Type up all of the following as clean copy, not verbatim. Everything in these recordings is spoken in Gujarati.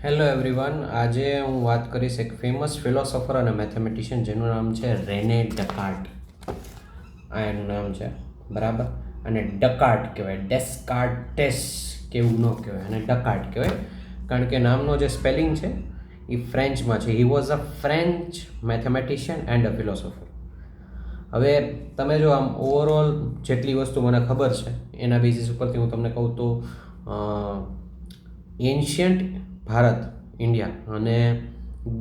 હેલો એવરીવન, આજે હું વાત કરીશ એક ફેમસ ફિલોસોફર અને મેથેમેટિશિયન જેનું નામ છે રેને ડકાર્ટ. આ એનું નામ છે, બરાબર. અને ડકાર્ટ કહેવાય, ડેસ્કાર્ટેસ કેવું ન કહેવાય, અને ડકાર્ટ કહેવાય કારણ કે નામનો જે સ્પેલિંગ છે એ ફ્રેન્ચમાં છે. He was a French mathematician and a philosopher. હવે તમે જો આમ ઓવરઓલ જેટલી વસ્તુ મને ખબર છે એના બેઝિસ ઉપરથી હું તમને કહું તો એન્શિયન્ટ ભારત, ઇન્ડિયા અને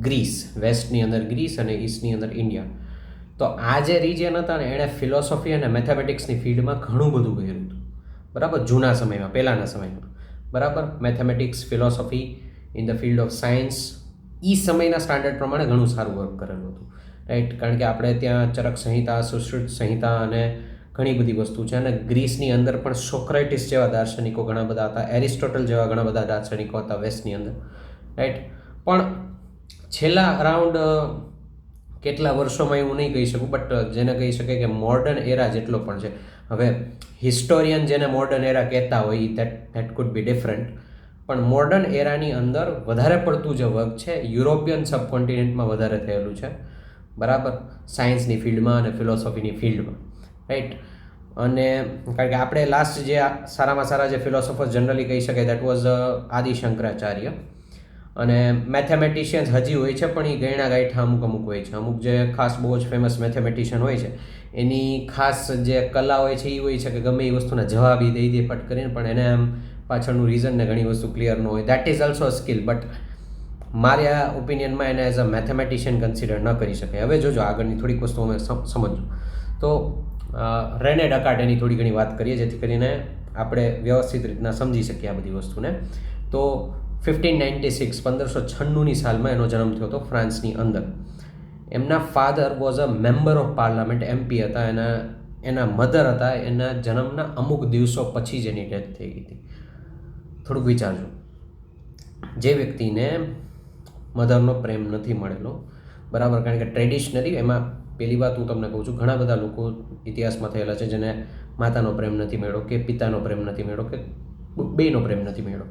ગ્રીસ, વેસ્ટની અંદર ગ્રીસ અને ઈસ્ટની અંદર ઇન્ડિયા. તો આ જે રિજિયન હતા ને એણે ફિલોસોફી અને મેથેમેટિક્સની ફિલ્ડમાં ઘણું બધું કર્યું હતું, બરાબર. જૂના સમયમાં, પહેલાંના સમયમાં, બરાબર. Mathematics, philosophy in the field of science એ સમયના સ્ટાન્ડર્ડ પ્રમાણે ઘણું સારું વર્ક કરેલું હતું, રાઈટ. કારણ કે આપણે ત્યાં ચરક સંહિતા, સુશ્રુત સંહિતા અને ઘણી બધી વસ્તુ છે. અને ગ્રીસની અંદર પણ સોક્રેટિસ જેવા દાર્શનિકો ઘણા બધા હતા, એરિસ્ટોટલ જેવા ઘણા બધા દાર્શનિકો હતા વેસ્ટની અંદર, રાઈટ. પણ છેલ્લા અરાઉન્ડ કેટલા વર્ષોમાં એવું નહીં કહી શકું, બટ જેને કહી શકે કે મોડર્ન એરા જેટલો પણ છે. હવે હિસ્ટોરિયન જેને મોડર્ન એરા કહેતા હોય દેટ કુડ બી ડિફરન્ટ, પણ મોડર્ન એરાની અંદર વધારે પડતું જે વર્ક છે યુરોપિયન સબકોન્ટિનેન્ટમાં વધારે થયેલું છે, બરાબર. સાયન્સની ફિલ્ડમાં અને ફિલોસોફીની ફિલ્ડમાં, રાઈટ. અને કારણ કે આપણે લાસ્ટ જે સારામાં સારા જે ફિલોસોફર્સ જનરલી કહી શકાય દેટ વોઝ આદિ શંકરાચાર્ય. અને મેથેમેટિશિયન્સ હજી હોય છે પણ એ ગયણા ગાંઠા અમુક હોય છે. અમુક જે ખાસ બહુ જ ફેમસ મેથેમેટિશિયન હોય છે એની ખાસ જે કલા હોય છે એ હોય છે કે ગમે એ વસ્તુના જવાબ દઈ દે ફટ કરીને, પણ એને આમ પાછળનું રીઝન ને ઘણી વસ્તુ ક્લિયર ન હોય. That is also skill, but મારા ઓપિનિયનમાં એને એઝ અ મેથેમેટિશિયન કન્સિડર ન કરી શકાય. હવે જોજો આગળની થોડીક વસ્તુ અમે સમજજો. તો રેને ડકાર્ટ એની થોડી ઘણી વાત કરીએ જેથી કરીને આપણે વ્યવસ્થિત રીતના સમજી શકીએ આ બધી વસ્તુને. તો 1596 સાલમાં એનો જન્મ થયો હતો ફ્રાન્સની અંદર. એમના father was a member of parliament, MP હતા. એના મધર હતા એના જન્મના અમુક દિવસો પછી જ એની ડેથ થઈ ગઈ હતી. થોડુંક વિચારજો, જે વ્યક્તિને મધરનો પ્રેમ નથી મળેલો, બરાબર. કારણ કે ટ્રેડિશનલી એમાં પહેલી વાત હું તમને કહું છું, ઘણા બધા લોકો ઇતિહાસમાં થયેલા છે જેને માતાનો પ્રેમ નથી મળ્યો કે પિતાનો પ્રેમ નથી મળ્યો કે બેયનો પ્રેમ નથી મળ્યો.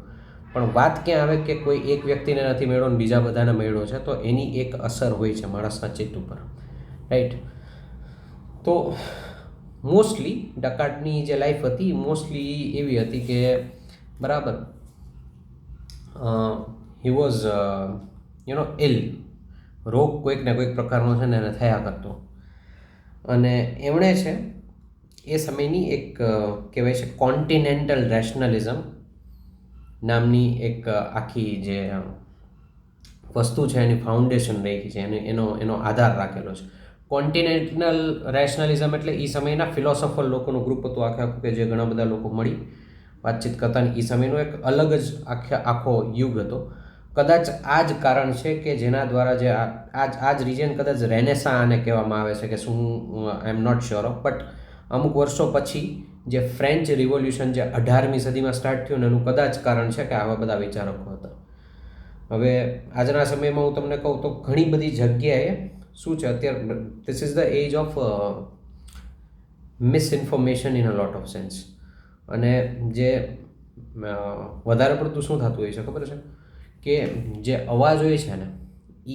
પણ વાત ક્યાં આવે કે કોઈ એક વ્યક્તિને નથી મળ્યો ને બીજા બધાને મળ્યો છે, તો એની એક અસર હોય છે માણસના ચિત્ત ઉપર, રાઈટ. તો મોસ્ટલી ડકાર્ટની જે લાઈફ હતી મોસ્ટલી એવી હતી કે, બરાબર, હી વોઝ ઇલ. રોગ કોઈક ને કોઈક પ્રકારનો છે ને એને થયા કરતો. અને એમણે છે એ સમયની એક કહેવાય છે કોન્ટિનેન્ટલ રેશનલિઝમ નામની એક આખી જે વસ્તુ છે એની ફાઉન્ડેશન રાખી છે, એનો આધાર રાખેલો છે. કોન્ટિનેન્ટલ રેશનલિઝમ એટલે એ સમયના ફિલોસોફર લોકોનું ગ્રુપ હતું આખું, કે જે ઘણા બધા લોકો મળી વાતચીત કરતા. એ સમયનો એક અલગ જ આખો યુગ હતો. કદાચ આ જ કારણ છે કે જેના દ્વારા જે આ જ રિજન કદાચ રેનેસા આને કહેવામાં આવે છે, કે શું I am not sure of, but અમુક વર્ષો પછી જે ફ્રેન્ચ રિવોલ્યુશન જે 18મી સદીમાં સ્ટાર્ટ થયું ને એનું કદાચ કારણ છે કે આવા બધા વિચારકો હતા. હવે આજના સમયમાં હું તમને કહું તો ઘણી બધી જગ્યાએ શું છે અત્યારે, this is the age of misinformation in a lot of sense. અને જે વધારે પડતું શું થતું હોય છે ખબર છે કે જે અવાજ હોય છે ને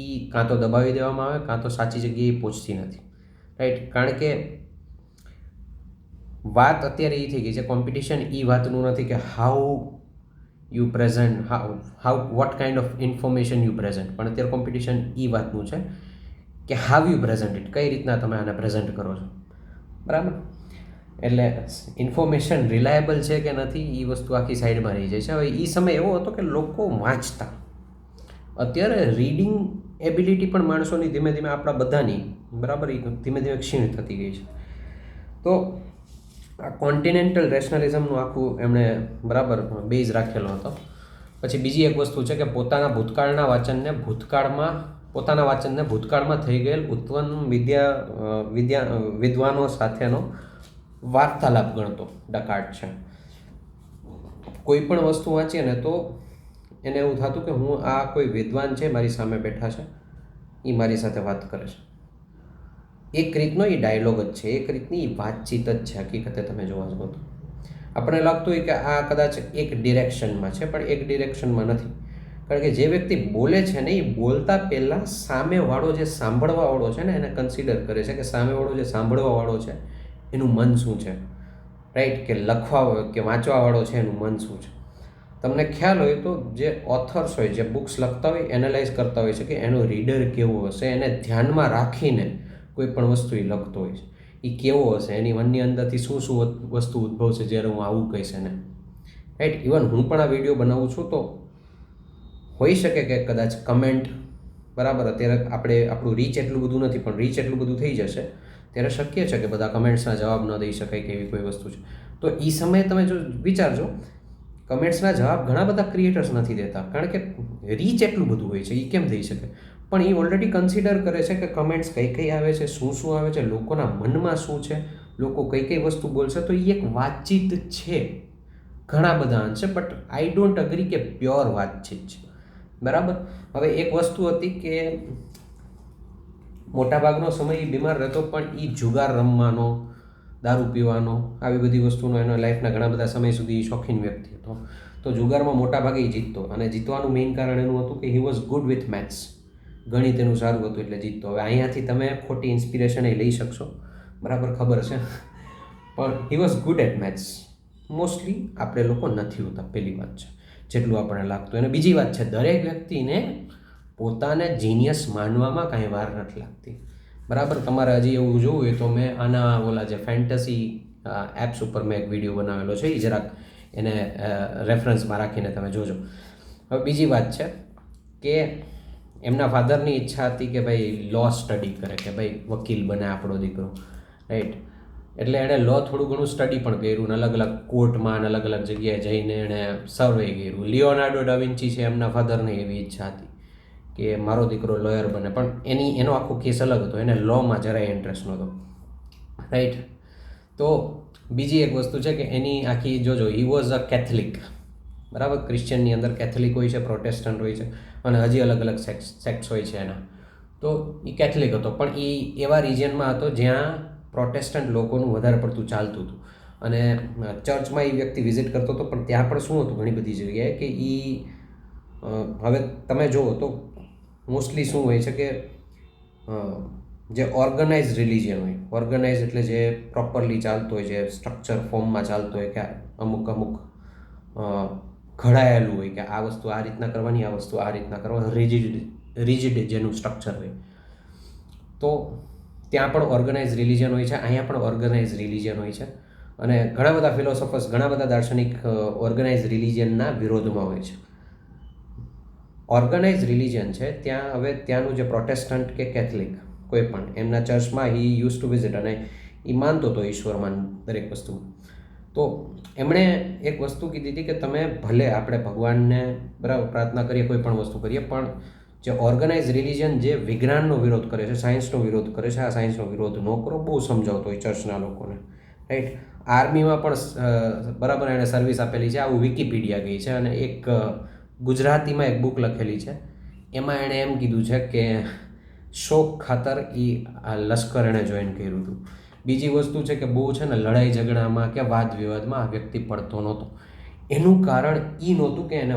એ કાં તો દબાવી દેવામાં આવે કાં તો સાચી જગ્યાએ પહોંચતી નથી, રાઈટ. કારણ કે વાત અત્યારે એ થઈ ગઈ છે, કોમ્પિટિશન એ વાતનું નથી કે how you present, how what kind of information you present, પણ અત્યારે કોમ્પિટિશન એ વાતનું છે કે હાવ યુ પ્રેઝન્ટ ઇટ, કઈ રીતના તમે આને પ્રેઝન્ટ કરો છો, બરાબર. એટલે ઇન્ફોર્મેશન રિલાયેબલ છે કે નથી એ વસ્તુ આખી સાઈડમાં રહી જાય છે. હવે એ સમય એવો હતો કે લોકો વાંચતા. અત્યારે રીડિંગ એબિલિટી પણ માણસોની ધીમે ધીમે આપણા બધાની, બરાબર, એ ધીમે ધીમે ક્ષીણ થતી ગઈ છે. તો આ કોન્ટિનેન્ટલ રેશનલિઝમનું આખું એમણે, બરાબર, બેઝ રાખેલો હતો. પછી બીજી એક વસ્તુ છે કે પોતાના ભૂતકાળમાં થઈ ગયેલ ઉત્પન્ન વિદ્વાનો સાથેનો વાર્તાલાપ ગણતો ડકાર્ટ છે. કોઈ પણ વસ્તુ વાંચીએ ને તો એને એવું થતું કે હું આ કોઈ વિદ્વાન છે મારી સામે બેઠા છે, એ મારી સાથે વાત કરે છે. એક રીતનો એ ડાયલોગ જ છે, એક રીતની વાતચીત જ છે હકીકતે તમે જોવા જાઓ તો. આપણને લાગતું હોય કે આ કદાચ એક ડિરેક્શનમાં છે, પણ એક ડિરેક્શનમાં નથી. કારણ કે જે વ્યક્તિ બોલે છે ને એ બોલતા પહેલાં સામેવાળો જે સાંભળવાવાળો છે ને એને કન્સિડર કરે છે કે સામેવાળો જે સાંભળવાવાળો છે એનું મન શું છે, રાઈટ, કે લખવા કે વાંચવાવાળો છે એનું મન શું છે. તમને ખ્યાલ હોય તો જે ઓથર્સ હોય, જે બુક્સ લખતા હોય, એનાલાઇઝ કરતા હોય છે કે એનો રીડર કેવો હશે, એને ધ્યાનમાં રાખીને કોઈ પણ વસ્તુ એ લખતો હોય છે. એ કેવો હશે, એની મનની અંદરથી શું શું વસ્તુ ઉદ્ભવશે જ્યારે હું આવું કહીશ એને, રાઈટ. ઇવન હું પણ આ વિડીયો બનાવું છું તો હોઈ શકે કે કદાચ કમેન્ટ, બરાબર, અત્યારે આપણું રીચ એટલું બધું નથી, પણ રીચ એટલું બધું થઈ જશે ત્યારે શક્ય છે કે બધા કમેન્ટ્સના જવાબ ન દઈ શકાય કે એવી કોઈ વસ્તુ છે. તો એ સમયે તમે જો વિચારજો, કમેન્ટ્સના જવાબ ઘણા બધા ક્રિએટર્સ નથી દેતા કારણ કે રીચ એટલું બધું હોય છે. એ કેમ થઈ શકે? પણ એ ઓલરેડી કન્સિડર કરે છે કે કમેન્ટ્સ કઈ કઈ આવે છે, શું શું આવે છે, લોકોના મનમાં શું છે, લોકો કઈ કઈ વસ્તુ બોલશે. તો એ એક વાતચીત છે ઘણા બધા અંશે, બટ આઈ ડોન્ટ અગ્રી કે પ્યોર વાતચીત છે, બરાબર. હવે એક વસ્તુ હતી કે મોટાભાગનો સમય એ બીમાર રહેતો, પણ એ જુગાર રમવાનો, દારૂ પીવાનો, આવી બધી વસ્તુનો એના લાઈફના ઘણા બધા સમય સુધી શોખીન વ્યક્તિ હતો. તો જુગારમાં મોટાભાગે એ જીતતો, અને જીતવાનું મેઇન કારણ એનું હતું કે હી વોઝ ગુડ વિથ મેથ્સ. ગણિત એનું સારું હતું એટલે જીતતો. હવે અહીંયાથી તમે ખોટી ઇન્સ્પિરેશન એ લઈ શકશો, બરાબર, ખબર છે, પણ he was good at maths. Mostly આપણે લોકો નથી હોતા, પહેલી વાત છે, જેટલું આપણને લાગતું. અને બીજી વાત છે, દરેક વ્યક્તિને પોતાને જીનિયસ માનવામાં કાંઈ વાર નથી લાગતી, બરાબર. તમારે હજી એવું જોવું હોય તો મેં આના ઓલા જે ફેન્ટસી એપ્સ ઉપર મેં એક વિડીયો બનાવેલો છે, એ જરાક એને રેફરન્સમાં રાખીને તમે જોજો. હવે બીજી વાત છે કે એમના ફાધરની ઈચ્છા હતી કે ભાઈ લો સ્ટડી કરે, કે ભાઈ વકીલ બને આપણો દીકરો, રાઈટ. એટલે એણે લો થોડું ઘણું સ્ટડી પણ કર્યું, અલગ અલગ કોર્ટમાં અને અલગ અલગ જગ્યાએ જઈને એણે સર્વે કર્યું. લિયોનાર્ડો ડા વિન્ચી છે, એમના ફાધરની એવી ઈચ્છા હતી કે મારો દીકરો લોયર બને, પણ એનો આખો કેસ અલગ હતો, એને લોમાં જરાય ઇન્ટરેસ્ટ નહોતો, રાઈટ. તો બીજી એક વસ્તુ છે કે એની આખી જોજો, હી વોઝ અ કેથલિક, બરાબર. ક્રિશ્ચિયનની અંદર કેથલિક હોય છે, પ્રોટેસ્ટન્ટ હોય છે, અને હજી અલગ અલગ સેક્ટ્સ હોય છે એના. તો એ કેથલિક હતો, પણ એ એવા રિજિયનમાં હતો જ્યાં પ્રોટેસ્ટન્ટ લોકોનું વધારે પડતું ચાલતું હતું, અને ચર્ચમાં એ વ્યક્તિ વિઝિટ કરતો હતો. પણ ત્યાં પણ શું હતું, ઘણી બધી જગ્યાએ કે હવે તમે જુઓ તો મોસ્ટલી શું હોય છે કે જે ઓર્ગનાઇઝ રિલિજિયન હોય, ઓર્ગનાઇઝ એટલે જે પ્રોપરલી ચાલતો હોય, જે સ્ટ્રક્ચર ફોર્મમાં ચાલતો હોય, કે અમુક ઘડાયેલું હોય કે આ વસ્તુ આ રીતના કરવાની, આ વસ્તુ આ રીતના કરવાની, રિજિડ જેનું સ્ટ્રક્ચર હોય, તો ત્યાં પણ ઓર્ગનાઇઝ રિલિજન હોય છે, અહીંયા પણ ઓર્ગનાઇઝ રિલિજન હોય છે. અને ઘણા બધા ફિલોસોફર્સ, ઘણા બધા દાર્શનિક ઓર્ગનાઇઝ રિલિજનના વિરોધમાં હોય છે. ઓર્ગનાઇઝ રિલિજન છે ત્યાં, હવે ત્યાંનું જે પ્રોટેસ્ટન્ટ કે કેથલિક કોઈ પણ એમના ચર્ચમાં હી યુઝ ટુ વિઝિટ, અને એ માનતો હતો ઈશ્વરમાં, દરેક વસ્તુ. તો એમણે એક વસ્તુ કીધી હતી કે તમે ભલે આપણે ભગવાનને બરાબર પ્રાર્થના કરીએ, કોઈ પણ વસ્તુ કરીએ, પણ જે ઓર્ગનાઇઝ રિલિજન જે વિજ્ઞાનનો વિરોધ કરે છે, સાયન્સનો વિરોધ કરે છે, આ સાયન્સનો વિરોધ ન કરો. બહુ સમજાવતો હોય ચર્ચના લોકોને, રાઈટ. આર્મીમાં પણ બરાબર એણે સર્વિસ આપેલી છે, આવું વિકીપીડિયા ગઈ છે. અને એક ગુજરાતીમાં એક બુક લખેલી છે, એમાં એણે એમ કીધું છે કે શોખ ખાતર એ લશ્કર એણે જોઈન કર્યું હતું. બીજી વસ્તુ છે કે બહુ છે ને લડાઈ ઝઘડામાં કે વાદ વિવાદમાં આ વ્યક્તિ પડતો નહોતો. એનું કારણ એ નહોતું કે એને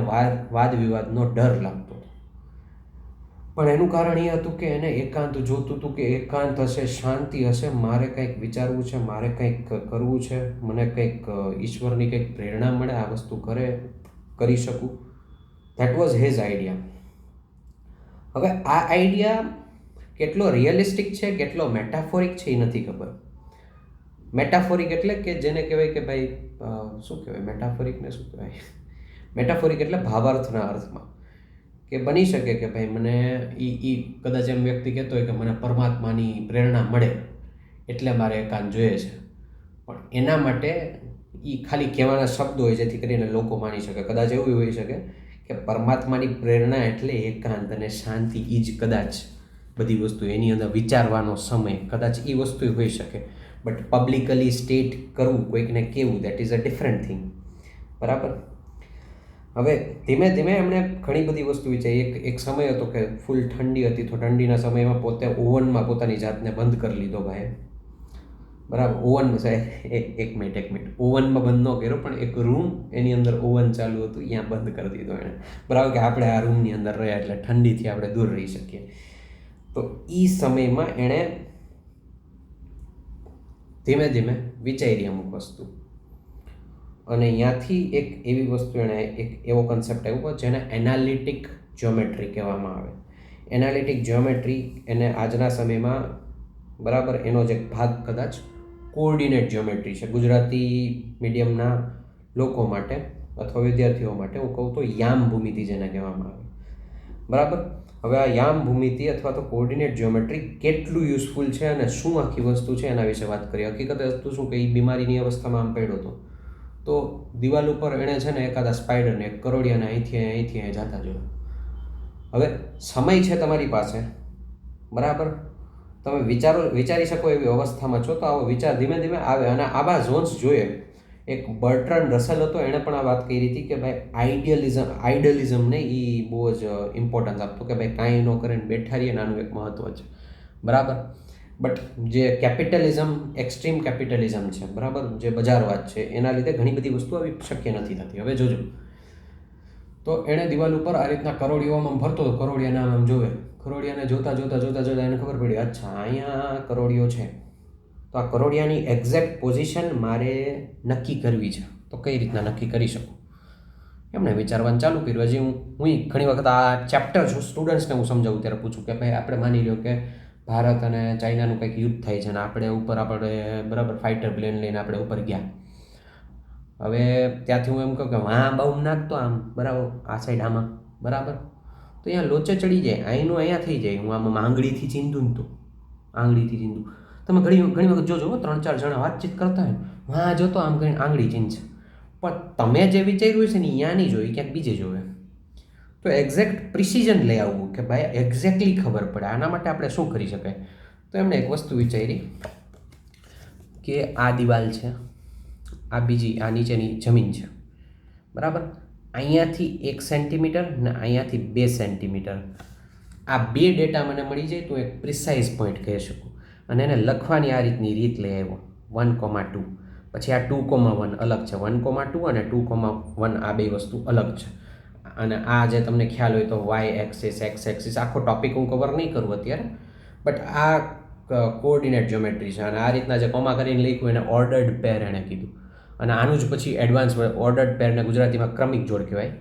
વાદ વિવાદનો ડર લાગતો હતો, પણ એનું કારણ એ હતું કે એને એકાંત જોતું હતું, કે એકાંત હશે, શાંતિ હશે, મારે કંઈક વિચારવું છે, મારે કંઈક કરવું છે, મને કંઈક ઈશ્વરની કંઈક પ્રેરણા મળે, આ વસ્તુ કરી શકું. That was his idea. હવે આ આઈડિયા કેટલો રિયલિસ્ટિક છે, કેટલો મેટાફોરિક છે, એ નથી ખબર. મેટાફોરિક એટલે કે જેને કહેવાય કે ભાઈ શું કહેવાય, મેટાફોરિકને શું કહેવાય, મેટાફોરિક એટલે ભાવાર્થના અર્થમાં, કે બની શકે કે ભાઈ મને એ કદાચ એમ વ્યક્તિ કહેતો હોય કે મને પરમાત્માની પ્રેરણા મળે એટલે મારે એકાંત જોઈએ છે, પણ એના માટે એ ખાલી કહેવાના શબ્દો હોય જેથી કરીને લોકો માની શકે. કદાચ એવું હોઈ શકે કે પરમાત્માની પ્રેરણા એટલે એકાંત અને શાંતિ, એ જ કદાચ બધી વસ્તુ, એની અંદર વિચારવાનો સમય, કદાચ એ વસ્તુ હોઈ શકે. બટ પબ્લિકલી સ્ટેટ કરવું, કોઈકને કહેવું, that is a different thing, બરાબર. હવે ધીમે ધીમે એમણે ઘણી બધી વસ્તુ વિચારી. એક સમય હતો કે ફૂલ ઠંડી હતી, તો ઠંડીના સમયમાં પોતે ઓવનમાં પોતાની જાતને બંધ કરી લીધો ભાઈ, બરાબર. ઓવન એક મિનિટ ઓવનમાં બંધ ન કર્યો, પણ એક રૂમ એની અંદર ઓવન ચાલુ હતું, ત્યાં બંધ કરી દીધો એણે. બરાબર, કે આપણે આ રૂમની અંદર રહ્યા એટલે ઠંડીથી આપણે દૂર રહી શકીએ. તો એ સમયમાં એણે ધીમે ધીમે વિચારી અમુક વસ્તુ, અને ત્યાંથી એક એવી વસ્તુ એણે એક એવો કન્સેપ્ટ આવ્યો જેને એનાલિટિક જ્યોમેટ્રી કહેવામાં આવે. એનાલિટિક જ્યોમેટ્રી એને આજના સમયમાં, બરાબર, એનો જ એક ભાગ કદાચ કોઓર્ડિનેટ જ્યોમેટ્રી છે. ગુજરાતી મીડિયમના લોકો માટે અથવા વિદ્યાર્થીઓ માટે હું કહું તો યામ ભૂમિતિ જેને કહેવામાં આવે. બરાબર. હવે આ યામ ભૂમિતિ અથવા તો કોઓર્ડિનેટ જ્યોમેટ્રી કેટલું યુઝફુલ છે અને શું આખી વસ્તુ છે એના વિશે વાત કરીએ. હકીકતે વસ્તુ શું કે એ બીમારીની અવસ્થામાં આમ પડ્યો હતો, તો દિવાલ ઉપર એણે છે ને એકાદા સ્પાઈડરને, એક કરોડિયાને અહીંથી અહીં જતા જોયો. હવે સમય છે તમારી પાસે, બરાબર, તમે વિચારી શકો એવી અવસ્થામાં છો, તો આવો વિચાર ધીમે ધીમે આવે. અને આવા ઝોન્સ જોઈએ. એક બર્ટ્રાન્ડ રસેલ હતો, એણે પણ આ વાત કરી હતી કે ભાઈ આઈડિયલિઝમને એ બહુ જ ઇમ્પોર્ટન્સ આપતો, કે ભાઈ કાંઈ ન કરીને બેઠા રહીએ, નાનું એક મહત્વ છે. બરાબર. બટ જે કેપિટલિઝમ, એક્સ્ટ્રીમ કેપિટલિઝમ છે, બરાબર, જે બજારવાદ છે, એના લીધે ઘણી બધી વસ્તુ આવી શક્ય નથી થતી. હવે જોજો, તો એણે દિવાલ ઉપર આ રીતના કરોડિયામાં ફરતો હતો, કરોડિયાને આમ જોવે, કરોડિયાને જોતા એને ખબર પડી, અચ્છા અહીંયા કરોડિયો છે, તો આ કરોડિયાની એક્ઝેક્ટ પોઝિશન મારે નક્કી કરવી છે. તો કઈ રીતના નક્કી કરી શકું, એમણે વિચારવાનું ચાલુ કર્યું. હજી હું ઘણી વખત આ ચેપ્ટર છું, સ્ટુડન્ટ્સને હું સમજાવું ત્યારે પૂછું કે ભાઈ આપણે માની લો કે ભારત અને ચાઇનાનું કંઈક યુદ્ધ થાય છે, અને આપણે બરાબર ફાઇટર પ્લેન લઈને આપણે ઉપર ગયા. હવે ત્યાંથી હું એમ કહું કે વાં બાઉમ નાખતો આમ, બરાબર, આ સાઈડ આમાં, બરાબર, તો અહીંયા લોચે ચડી જાય, અહીંનું અહીંયા થઈ જાય. હું આમાં આંગળીથી ચીંધું ને, તો આંગળીથી ચીંધું. તમે ઘણી વખત જોજો, 3-4 જણા વાતચીત કરતા હોય, વાં જોતો આમ કરીને આંગળી ચીંધશે, પણ તમે જે વિચાર્યું છે ને અહીંયા નહીં જોઈ, ક્યાંક બીજે જોવે. તો એક્ઝેક્ટ પ્રિસિઝન લઈ આવવું કે ભાઈ એક્ઝેક્ટલી ખબર પડે. આના માટે આપણે શું કરી શકાય? તો એમણે એક વસ્તુ વિચારી કે આ દિવાલ છે, આ બીજી, આ નીચેની જમીન છે, બરાબર, અહીંયાથી 1 સેન્ટીમીટર ને અહીંયાથી 2 સેન્ટીમીટર, આ 2 ડેટા મને મળી જાય તો એક પ્રિસાઇઝ પોઈન્ટ કહી શકું. અને એને લખવાની આ રીતની રીત લઈ આવ્યો, 1,2. પછી આ 2,1 અલગ છે, 1,2 અને 2,1 આ બે વસ્તુ અલગ છે. અને આ જે તમને ખ્યાલ હોય તો વાય એક્સિસ, એક્સ એક્સિસ, આખો ટોપિક હું કવર નહીં કરું અત્યારે, બટ આ કોઓર્ડિનેટ જ્યોમેટ્રી છે. અને આ રીતના જે કોમા કરીને લખ્યું એને ઓર્ડર્ડ પેર એણે કીધું. અને આનું જ પછી એડવાન્સ ઓર્ડર્ડ પેરને ગુજરાતીમાં ક્રમિક જોડ કહેવાય.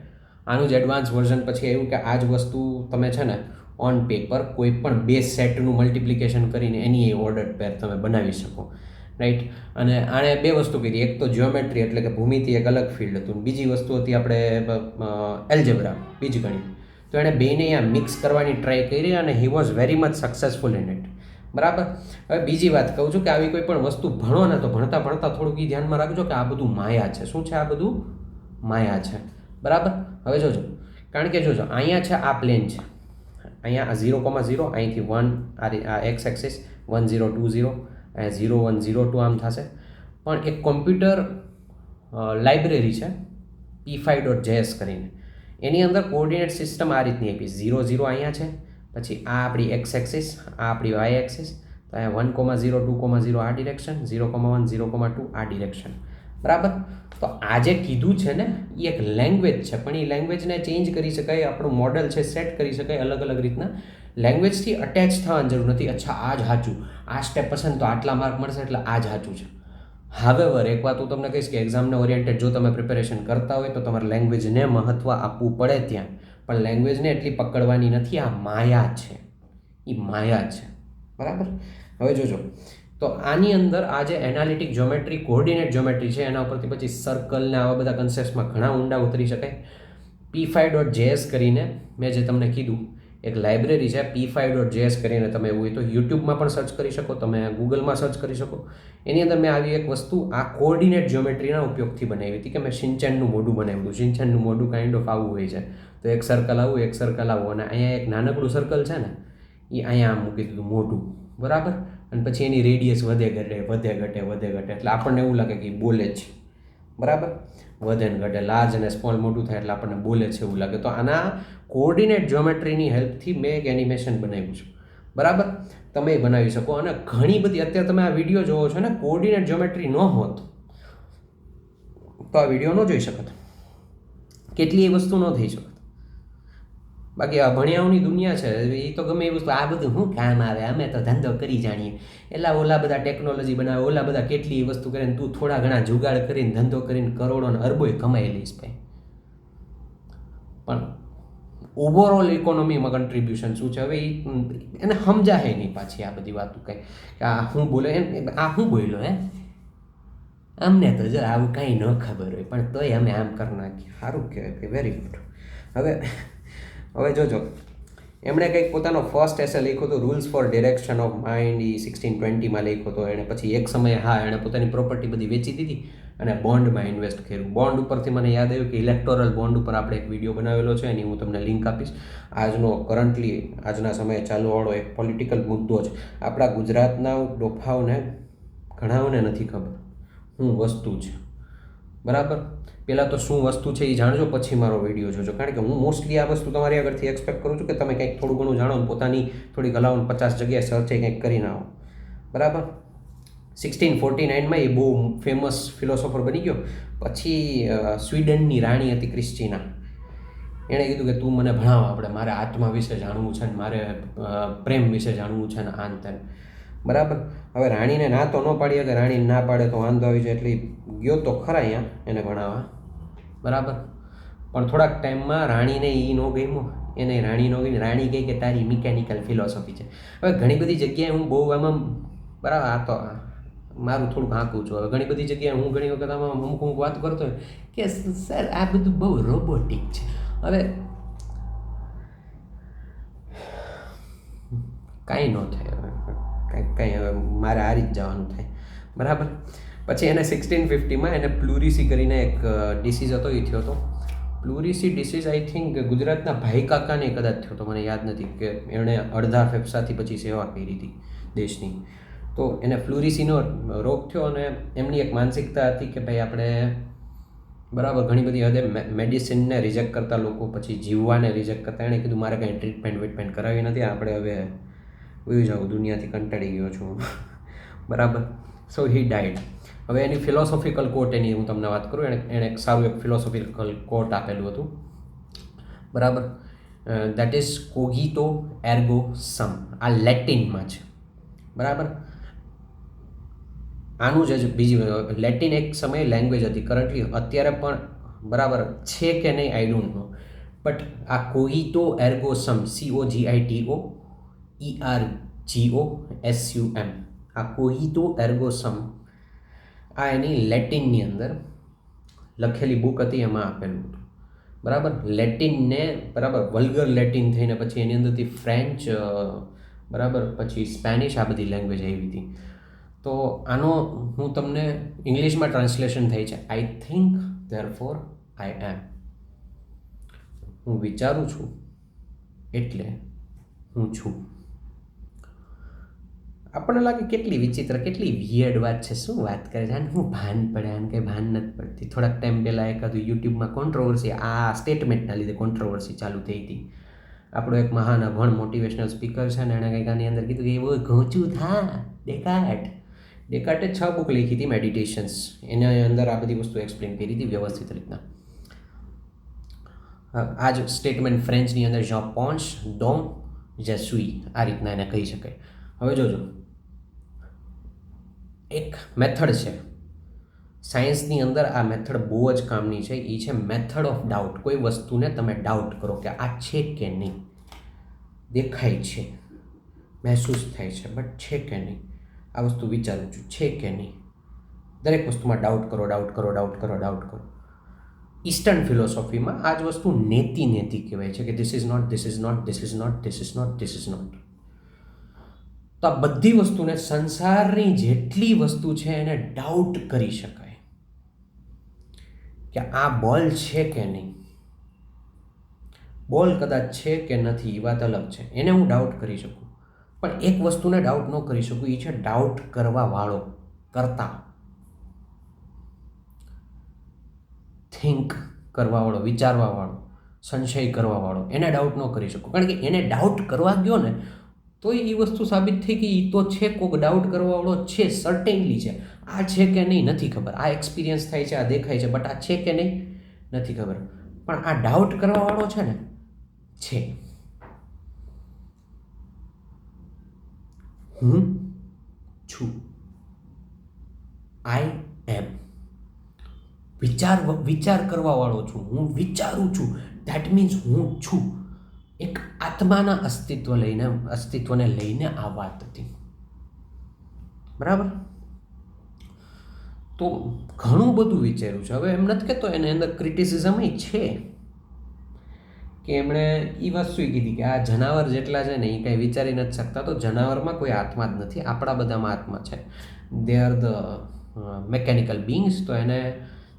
આનું જ એડવાન્સ વર્ઝન પછી આવ્યું કે આ જ વસ્તુ તમે છે ને ઓન પેપર કોઈ પણ 2 સેટનું મલ્ટિપ્લિકેશન કરીને એની ઓર્ડર્ડ પેર તમે બનાવી શકો, રાઈટ. અને આણે 2 વસ્તુ કીધી, એક તો જ્યોમેટ્રી એટલે કે ભૂમિતિ એક અલગ ફિલ્ડ હતું, બીજી વસ્તુ હતી આપણે એલ્જેબ્રા, બીજી ગણિત. તો એણે બેને અહીંયા મિક્સ કરવાની ટ્રાય કરી અને he was very much successful in it. બરાબર. હવે બીજી વાત કહું છું કે આવી કોઈ પણ વસ્તુ ભણો ને તો ભણતા થોડુંક એ ધ્યાનમાં રાખજો કે આ બધું માયા છે. શું છે આ બધું? માયા છે. બરાબર. હવે જોજો, કારણ કે જોજો અહીંયા છે આ પ્લેન છે, અહીંયા આ 0,0, અહીંથી 1, આ એક્સ એક્સિસ 1020, અહીંયા 0102 આમ થશે. પણ એક કોમ્પ્યુટર લાઇબ્રેરી છે p5.js કરીને, એની અંદર કોઓર્ડિનેટ સિસ્ટમ આ રીતની આપી, 0,0 અહીંયા છે, પછી આ આપણી એક્સ એક્સિસ, આ આપણી વાય એક્સિસ, તો અહીંયા 1,0, 2,0 આ ડિરેક્શન, 0,1, 0,2 આ ડિરેક્શન. બરાબર. તો આ જે કીધું છે ને એ એક લેંગ્વેજ છે, પણ એ લેંગ્વેજને ચેન્જ કરી શકાય, આપણું મોડલ છે સેટ કરી શકાય અલગ અલગ રીતના. લેંગ્વેજથી અટેચ થવાની જરૂર નથી. અચ્છા આ જ સાચું, આ સ્ટેપ પસંદ તો આટલા માર્ક મળશે એટલે આ જ સાચું છે. હાવેવર એક વાત હું તમને કહીશ કે એક્ઝામને ઓરિએન્ટેડ જો તમે પ્રિપેરેશન કરતા હોય તો તમારે લેંગ્વેજને મહત્ત્વ આપવું પડે ત્યાં, પણ લેંગ્વેજને એટલી પકડવાની નથી. આ માયા છે, એ માયા છે. બરાબર. હવે જોજો, તો આની અંદર આ જે એનાલિટિક જ્યોમેટ્રી, કોઓર્ડિનેટ જ્યોમેટ્રી છે એના ઉપરથી પછી સર્કલ ને આવા બધા કન્સેપ્ટમાં ઘણા ઊંડા ઉતરી શકાય. p5.js કરીને મેં જે તમને કીધું એક લાઇબ્રેરી છે, p5.js કરીને તમે એવું હોય તો યુટ્યુબમાં પણ સર્ચ કરી શકો, તમે ગૂગલમાં સર્ચ કરી શકો. એની અંદર મેં આવી એક વસ્તુ આ કોઓર્ડિનેટ જ્યોમેટ્રીના ઉપયોગથી બનાવી હતી કે મેં શિનચેનનું મોઢું બનાવ્યું હતું. શિનચેનનું મોઢું કાઇન્ડ ઓફ આવું હોય છે, તો એક સર્કલ આવું, એક સર્કલ આવું, અને અહીંયા એક નાનકડું સર્કલ છે ને એ અહીંયા આમ મૂકી દીધું મોઢું. બરાબર. અને પછી એની રેડિયસ વધે ઘટે, એટલે આપણને એવું લાગે કે એ બોલે છે. બરાબર. વધે ને ઘટે, લાર્જ અને સ્મોલ મોટું થાય એટલે આપણને બોલે છે એવું લાગે. તો આના કોઓર્ડિનેટ જ્યોમેટ્રીની હેલ્પથી મેં એક એનિમેશન બનાવ્યું છું. બરાબર. તમે બનાવી શકો. અને ઘણી બધી અત્યારે તમે આ વિડીયો જોવો છો ને, કોઓર્ડિનેટ જ્યોમેટ્રી ન હોત તો આ વિડીયો ન જોઈ શકત, કેટલી એ વસ્તુ ન થઈ શકત. બાકી આ ભણ્યાઓની દુનિયા છે, એ તો ગમે એ વસ્તુ, આ બધું શું કામ આવે, અમે તો ધંધો કરી જાણીએ. એટલે ઓલા બધા ટેકનોલોજી બનાવે, ઓલા બધા કેટલી વસ્તુ કરે ને તું થોડા ઘણા જુગાડ કરીને ધંધો કરીને કરોડો ને અરબોય કમાઈ લઈશ ભાઈ. પણ ઓવરઓલ ઇકોનોમીમાં કન્ટ્રીબ્યુશન શું છે, હવે એને સમજાય નહીં પાછી આ બધી વાતો કંઈ કે આ શું બોલે એમ, આ શું બોલ્યો હે, અમને તો જો આવું કાંઈ ન ખબર હોય પણ તોય અમે આમ કરી નાખીએ. સારું કહેવાય, વેરી ગુડ. હવે જોજો, એમણે કંઈક પોતાનો ફર્સ્ટ એસે લખ્યો હતો, rules for direction of mind, એ 1620માં લખ્યો હતો એણે. પછી એક સમયે એણે પોતાની પ્રોપર્ટી બધી વેચી દીધી અને બોન્ડમાં ઇન્વેસ્ટ કર્યું. બોન્ડ ઉપરથી મને યાદ આવ્યું કે ઇલેક્ટોરલ બોન્ડ ઉપર આપણે એક વિડીયો બનાવેલો છે, એની હું તમને લિંક આપીશ. આજના સમયે ચાલુવાળો એક પોલિટિકલ મુદ્દો છે. આપણા ગુજરાતના ડોફાઓને ઘણાઓને નથી ખબર શું વસ્તુ છે, બરાબર. પહેલાં તો શું વસ્તુ છે એ જાણજો, પછી મારો વિડીયો જોજો. કારણ કે હું મોસ્ટલી આ વસ્તુ તમારી આગળથી એક્સપેક્ટ કરું છું કે તમે કંઈક થોડું ઘણું જાણો, પોતાની થોડીક હલાવન 50 જગ્યાએ સર્ચે કંઈક કરીને આવો, બરાબર. 1649માં એ બહુ ફેમસ ફિલોસોફર બની ગયો. પછી સ્વીડનની રાણી હતી ક્રિસ્ટીના, એણે કીધું કે તું મને ભણાવ, મારે આત્મા વિશે જાણવું છે ને મારે પ્રેમ વિશે જાણવું છે ને આન તેન, બરાબર. હવે રાણીને ના તો ન પાડી કે રાણીને ના પાડે તો વાંધો આવી જાય, એટલે ગયો તો ખરા અહીંયા એને ભણાવવા, બરાબર. પણ થોડાક ટાઈમમાં રાણીને એ ન ગમ્યું, એને રાણી ન ગમી. રાણી કહી કે તારી મિકેનિકલ ફિલોસોફી છે. હવે ઘણી બધી જગ્યાએ હું બહુ આમાં, બરાબર, આ તો મારું થોડુંક આંકું છું. હવે ઘણી બધી જગ્યાએ હું ઘણી વખત આમાં અમુક વાત કરતો હોય કે સર આ બધું બહુ રોબોટિક છે. હવે કાંઈ ન થાય, કંઈ હવે મારે આ રીતે જવાનું થાય, બરાબર. પછી એને 1650માં એને પ્લુરિસી કરીને એક ડિસીઝ હતો, એ થયો હતો. પ્લુરિસી ડિસીઝ આઈ થિંક ગુજરાતના ભાઈ કાકાને કદાચ થયો હતો, મને યાદ નથી, કે એણે અડધા ફેફસાથી પછી સેવા કરી હતી દેશની. તો એને પ્લુરિસીનો રોગ થયો અને એમની એક માનસિકતા હતી કે ભાઈ આપણે, બરાબર, ઘણી બધી હદે મેડિસિનને રિજેક્ટ કરતા લોકો, પછી જીવવાને રિજેક્ટ કરતા. એણે કીધું મારે કંઈ ટ્રીટમેન્ટ કરાવી નથી, આપણે હવે ઉઈ જાઉં, દુનિયાથી કંટાળી ગયો છું, બરાબર. સો હી ડાઈડ. હવે એની ફિલોસોફિકલ કોટ એની હું તમને વાત કરું, એણે એક સારું એક ફિલોસોફિકલ કોટ આપેલું હતું, બરાબર. દેટ ઇઝ કોગિટો એર્ગો સમ. આ લેટિનમાં છે, બરાબર. આનું જ બીજી લેટિન એક સમયે લેંગ્વેજ હતી, કરન્ટલી અત્યારે પણ બરાબર છે કે નહીં આઈ ડોન્ટ નો, બટ આ કોગિટો એર્ગો સમ, COGITOERGOSUM, આ કોગિટો એર્ગો સમ, આ એની લેટિનની અંદર લખેલી બુક હતી, એમાં આપેલું હતું, બરાબર. લેટિનને, બરાબર, વલ્ગર લેટિન થઈને પછી એની અંદરથી ફ્રેન્ચ, બરાબર, પછી સ્પેનિશ, આ બધી લેંગ્વેજ આવી હતી. તો આનો હું તમને ઇંગ્લિશમાં ટ્રાન્સલેશન થઈ છે, આઈ થિંક ધેરફોર આઈ એમ. હું વિચારું છું એટલે હું છું. આપણને લાગે કેટલી વિચિત્ર, કેટલી વિયર્ડ વાત છે, શું વાત કરે છે, આને હું ભાન પડે, આને કંઈ ભાન નથી પડતી. થોડાક ટાઈમ પહેલાં એકાદું યુટ્યુબમાં કોન્ટ્રોવર્સી, આ સ્ટેટમેન્ટના લીધે કોન્ટ્રોવર્સી ચાલુ થઈ હતી. આપણો એક મહાન અભણ મોટિવેશનલ સ્પીકર છે ને, એણે કંઈક આની અંદર કીધું કે એવું ઘોંચું થા ડેકાર્ટે 6 બુક લખી હતી મેડિટેશન્સ, એના અંદર આ બધી વસ્તુ એક્સપ્લેન કરી હતી વ્યવસ્થિત રીતના. આ જ સ્ટેટમેન્ટ ફ્રેન્ચની અંદર જેan પોન્સ ડોમ જે suis, આ રીતના એને કહી શકાય. હવે જોજો, એક મેથડ છે સાયન્સની અંદર, આ મેથડ બહુ જ કામની છે. એ છે મેથડ ઓફ ડાઉટ. કોઈ વસ્તુને તમે ડાઉટ કરો કે આ છે કે નહીં, દેખાય છે, મહેસૂસ થાય છે, બટ છે કે નહીં, આ વસ્તુ વિચારું છું છે કે નહીં. દરેક વસ્તુમાં ડાઉટ કરો. ઈસ્ટર્ન ફિલોસોફીમાં આ જ વસ્તુ નેતિ કહેવાય છે કે ધીસ ઇઝ નોટ. તો આ બધી વસ્તુને, સંસારની જેટલી વસ્તુ છે એને ડાઉટ કરી શકાય કે આ બોલ છે કે નહીં. બોલ કદાચ છે કે નથી એ વાત અલગ છે, એને હું ડાઉટ કરી શકું, પણ એક વસ્તુને ડાઉટ ન કરી શકું, એ છે ડાઉટ કરવાવાળો, કરતા, થિંક કરવાવાળો, વિચારવાવાળો, સંશય કરવાવાળો, એને ડાઉટ ન કરી શકું. કારણ કે એને ડાઉટ કરવા ગયો ને તો એ વસ્તુ સાબિત થઈ કે એ તો છે, કોઈક ડાઉટ કરવાવાળો છે, સર્ટેનલી છે. આ છે કે નહીં નથી ખબર, આ એક્સપિરિયન્સ થાય છે, આ દેખાય છે, બટ આ છે કે નહીં નથી ખબર. પણ આ ડાઉટ કરવાવાળો છે ને, છે. હું છું, આઈ એમ. વિચાર કરવાવાળો છું, હું વિચારું છું, ધેટ મીન્સ હું છું. એક આત્માના અસ્તિત્વને લઈને આ વાત હતી, બરાબર. તો ઘણું બધું વિચાર્યું છે. હવે એમ નથી કહેતો એની અંદર ક્રિટિસિઝમ છે કે એમણે એ વસ્તુ કીધી કે આ જનાવર જેટલા છે ને એ કંઈ વિચારી નથી શકતા, તો જનાવરમાં કોઈ આત્મા જ નથી, આપણા બધામાં આત્મા છે. They are the mechanical beings. તો એને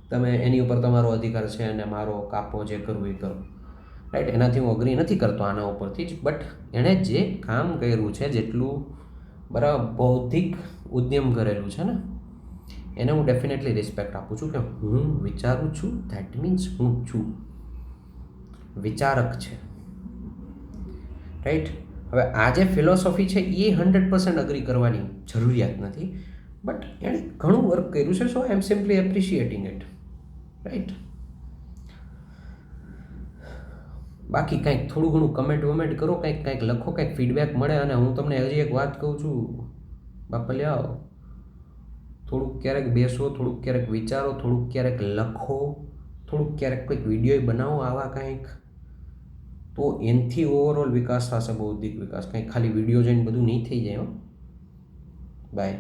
તમે એની ઉપર તમારો અધિકાર છે અને મારો કાપો જે કરવું એ કરો, રાઈટ. એનાથી હું અગ્રી નથી કરતો આના ઉપરથી જ, બટ એણે જે કામ કર્યું છે, જેટલું બરાબર બૌદ્ધિક ઉદ્યમ કરેલું છે ને, એને હું ડેફિનેટલી રિસ્પેક્ટ આપું છું કે હું વિચારું છું, ધેટ મીન્સ હું છું, વિચારક છે, રાઈટ. હવે આ જે ફિલોસોફી છે એ 100% અગ્રી કરવાની જરૂરિયાત નથી, બટ એણે ઘણું વર્ક કર્યું છે. સો આઈ એમ સિમ્પલી એપ્રિશિએટિંગ ઇટ, રાઈટ. બાકી કંઈક થોડું ઘણું કમેન્ટ કરો, કંઈક લખો, કંઈક ફીડબેક મળે. અને હું તમને હજી એક વાત કહું છું, બાપલિયાઓ, થોડુંક ક્યારેક બેસો, થોડુંક ક્યારેક વિચારો, થોડુંક ક્યારેક લખો, થોડુંક ક્યારેક કંઈક વિડીયો બનાવો આવા કંઈક, તો એનાથી ઓવરઓલ વિકાસ થશે, બૌદ્ધિક વિકાસ. કંઈક ખાલી વિડીયો જોઈને બધું નહીં થઈ જાય. બાય.